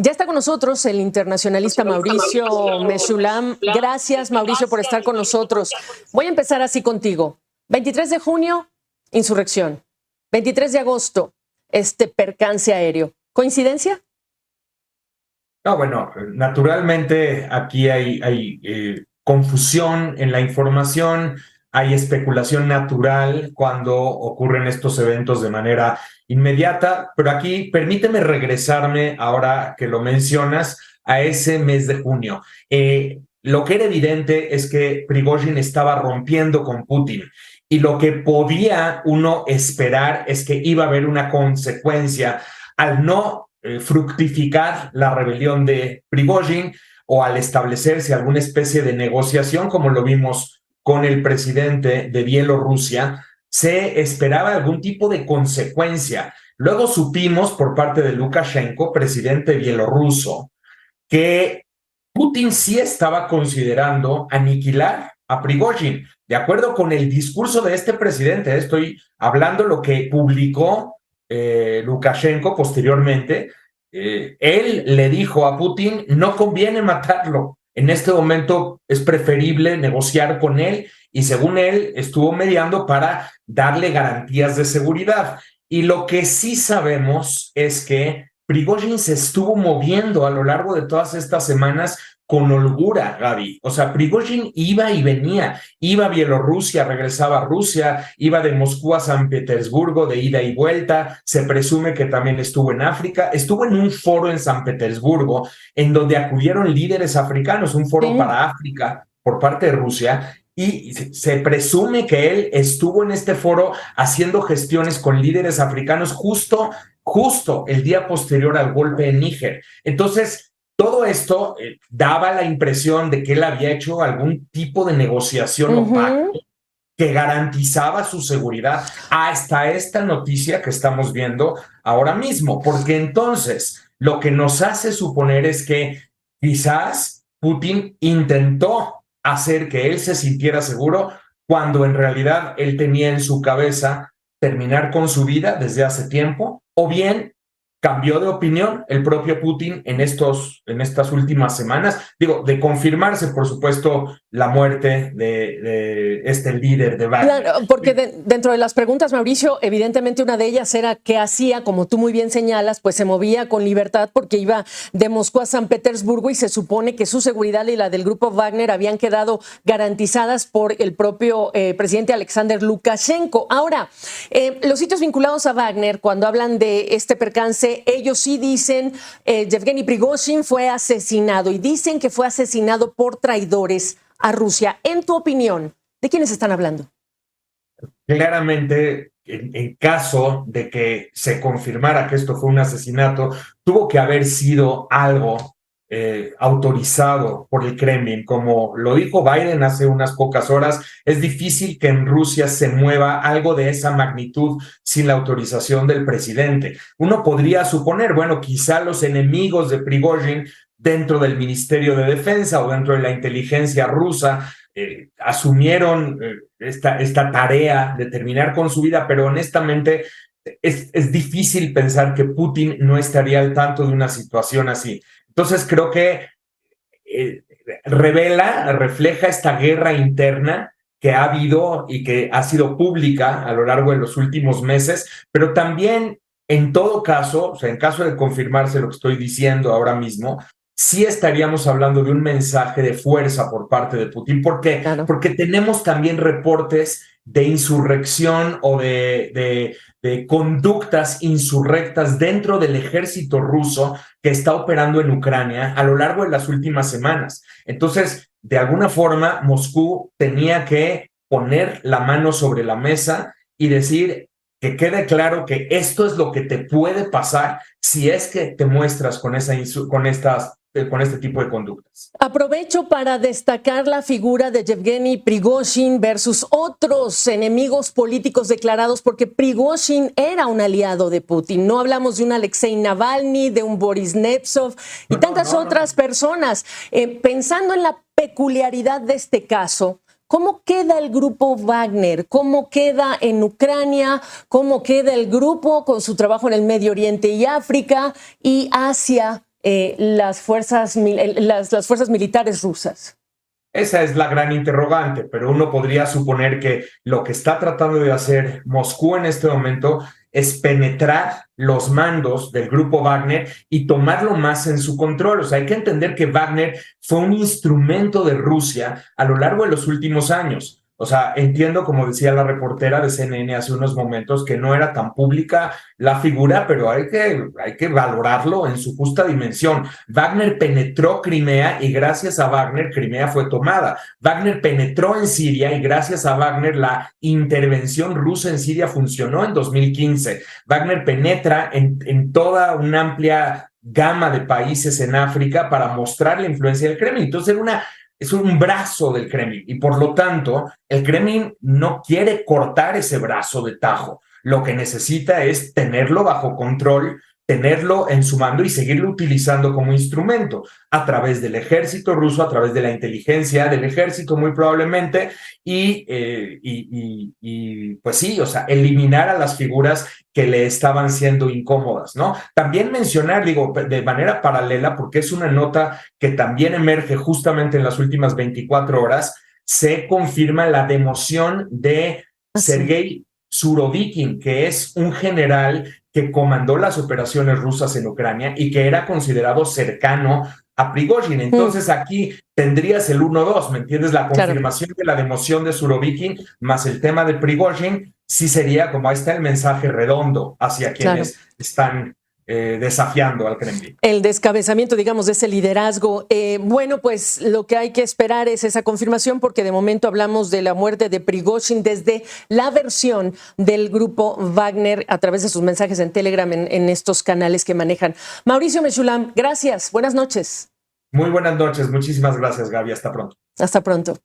Ya está con nosotros el internacionalista Mauricio Mesulam. Gracias, Mauricio, por estar con nosotros. Voy a empezar así contigo. 23 de junio, insurrección. 23 de agosto, percance aéreo. ¿Coincidencia? No, bueno, naturalmente aquí hay confusión en la información, hay especulación natural cuando ocurren estos eventos de manera inmediata, pero aquí permíteme regresarme, ahora que lo mencionas, a ese mes de junio. Lo que era evidente es que Prigozhin estaba rompiendo con Putin y lo que podía uno esperar es que iba a haber una consecuencia al no fructificar la rebelión de Prigozhin o al establecerse alguna especie de negociación, como lo vimos con el presidente de Bielorrusia, se esperaba algún tipo de consecuencia. Luego supimos por parte de Lukashenko, presidente bielorruso, que Putin sí estaba considerando aniquilar a Prigozhin. De acuerdo con el discurso de este presidente, estoy hablando lo que publicó Lukashenko posteriormente, él le dijo a Putin, no conviene matarlo, en este momento es preferible negociar con él y según él estuvo mediando para darle garantías de seguridad. Y lo que sí sabemos es que Prigozhin se estuvo moviendo a lo largo de todas estas semanas con holgura, Gaby. O sea, Prigozhin iba y venía, iba a Bielorrusia, regresaba a Rusia, iba de Moscú a San Petersburgo de ida y vuelta, se presume que también estuvo en África, estuvo en un foro en San Petersburgo en donde acudieron líderes africanos, un foro para África por parte de Rusia, y se presume que él estuvo en este foro haciendo gestiones con líderes africanos justo el día posterior al golpe en Níger. Entonces, todo esto daba la impresión de que él había hecho algún tipo de negociación o pacto que garantizaba su seguridad hasta esta noticia que estamos viendo ahora mismo, porque entonces lo que nos hace suponer es que quizás Putin intentó hacer que él se sintiera seguro cuando en realidad él tenía en su cabeza terminar con su vida desde hace tiempo, o bien cambió de opinión el propio Putin en estas últimas semanas. Digo, de confirmarse, por supuesto, la muerte de este líder de Wagner. Claro, porque dentro de las preguntas, Mauricio, evidentemente una de ellas era qué hacía, como tú muy bien señalas, pues se movía con libertad porque iba de Moscú a San Petersburgo y se supone que su seguridad y la del grupo Wagner habían quedado garantizadas por el propio presidente Alexander Lukashenko. Ahora, los sitios vinculados a Wagner, cuando hablan de este percance, ellos sí dicen Yevgeny Prigozhin fue asesinado y dicen que fue asesinado por traidores a Rusia. En tu opinión, ¿de quiénes están hablando? Claramente, en caso de que se confirmara que esto fue un asesinato, tuvo que haber sido algo autorizado por el Kremlin. Como lo dijo Biden hace unas pocas horas, es difícil que en Rusia se mueva algo de esa magnitud sin la autorización del presidente. Uno podría suponer, bueno, quizá los enemigos de Prigozhin dentro del Ministerio de Defensa o dentro de la inteligencia rusa asumieron esta tarea de terminar con su vida, pero honestamente es difícil pensar que Putin no estaría al tanto de una situación así. Entonces creo que refleja esta guerra interna que ha habido y que ha sido pública a lo largo de los últimos meses, pero también en todo caso, o sea, en caso de confirmarse lo que estoy diciendo ahora mismo, sí estaríamos hablando de un mensaje de fuerza por parte de Putin. ¿Por qué? Claro. Porque tenemos también reportes de insurrección o de conductas insurrectas dentro del ejército ruso que está operando en Ucrania a lo largo de las últimas semanas. Entonces, de alguna forma, Moscú tenía que poner la mano sobre la mesa y decir que quede claro que esto es lo que te puede pasar si es que te muestras con este tipo de conductas. Aprovecho para destacar la figura de Yevgeny Prigozhin versus otros enemigos políticos declarados, porque Prigozhin era un aliado de Putin. No hablamos de un Alexei Navalny, de un Boris Nemtsov y tantas otras personas. Pensando en la peculiaridad de este caso, ¿cómo queda el grupo Wagner? ¿Cómo queda en Ucrania? ¿Cómo queda el grupo con su trabajo en el Medio Oriente y África y Asia? las fuerzas militares rusas? Esa es la gran interrogante, pero uno podría suponer que lo que está tratando de hacer Moscú en este momento es penetrar los mandos del grupo Wagner y tomarlo más en su control. O sea, hay que entender que Wagner fue un instrumento de Rusia a lo largo de los últimos años. O sea, entiendo, como decía la reportera de CNN hace unos momentos, que no era tan pública la figura, pero hay que valorarlo en su justa dimensión. Wagner penetró Crimea y gracias a Wagner Crimea fue tomada. Wagner penetró en Siria y gracias a Wagner la intervención rusa en Siria funcionó en 2015. Wagner penetra en toda una amplia gama de países en África para mostrar la influencia del Kremlin. Entonces es un brazo del Kremlin y por lo tanto el Kremlin no quiere cortar ese brazo de tajo. Lo que necesita es tenerlo bajo control, tenerlo en su mando y seguirlo utilizando como instrumento a través del ejército ruso, a través de la inteligencia del ejército muy probablemente y pues sí, o sea, eliminar a las figuras que le estaban siendo incómodas, ¿no? También mencionar, digo, de manera paralela, porque es una nota que también emerge justamente en las últimas 24 horas, se confirma la democión de Sergei Surovikin, que es un general que comandó las operaciones rusas en Ucrania y que era considerado cercano a Prigozhin. Entonces aquí tendrías el 1-2, ¿me entiendes? La confirmación de la democión de Surovikin más el tema de Prigozhin, sí sería como ahí está el mensaje redondo hacia quienes están desafiando al Kremlin. El descabezamiento, digamos, de ese liderazgo. Bueno, pues lo que hay que esperar es esa confirmación, porque de momento hablamos de la muerte de Prigozhin desde la versión del grupo Wagner a través de sus mensajes en Telegram, en estos canales que manejan. Mauricio Meshulam, gracias. Buenas noches. Muy buenas noches. Muchísimas gracias, Gaby. Hasta pronto. Hasta pronto.